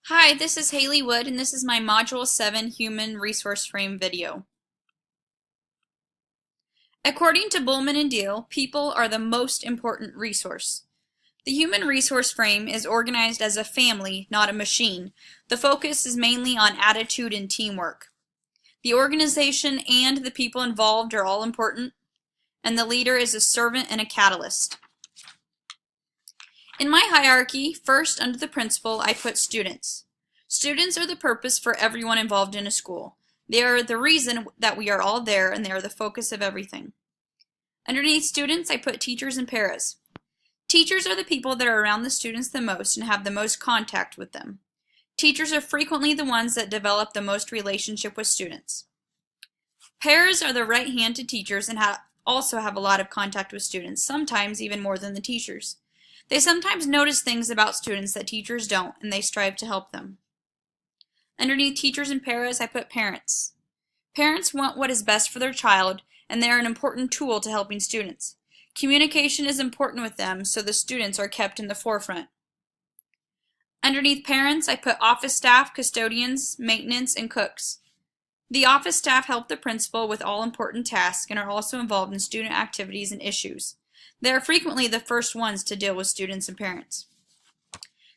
Hi, this is Haley Wood, and this is my Module 7 Human Resource Frame video. According to Bullman and Deal, people are the most important resource. The human resource frame is organized as a family, not a machine. The focus is mainly on attitude and teamwork. The organization and the people involved are all important, and the leader is a servant and a catalyst. In my hierarchy, first under the principal, I put students. Students are the purpose for everyone involved in a school. They are the reason that we are all there, and they are the focus of everything. Underneath students, I put teachers and paras. Teachers are the people that are around the students the most and have the most contact with them. Teachers are frequently the ones that develop the most relationship with students. Paras are the right hand to teachers and also have a lot of contact with students, sometimes even more than the teachers. They sometimes notice things about students that teachers don't, and they strive to help them. Underneath teachers and paras, I put parents. Parents want what is best for their child, and they are an important tool to helping students. Communication is important with them, so the students are kept in the forefront. Underneath parents, I put office staff, custodians, maintenance, and cooks. The office staff help the principal with all important tasks and are also involved in student activities and issues. They are frequently the first ones to deal with students and parents.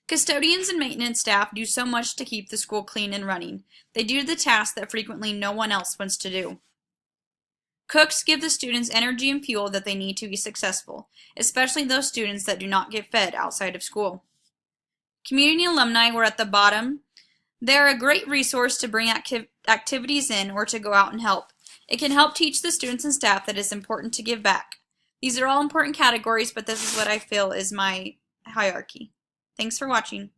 Custodians and maintenance staff do so much to keep the school clean and running. They do the tasks that frequently no one else wants to do. Cooks give the students energy and fuel that they need to be successful, especially those students that do not get fed outside of school. Community alumni were at the bottom. They are a great resource to bring activities in or to go out and help. It can help teach the students and staff that it is important to give back. These are all important categories, but this is what I feel is my hierarchy. Thanks for watching.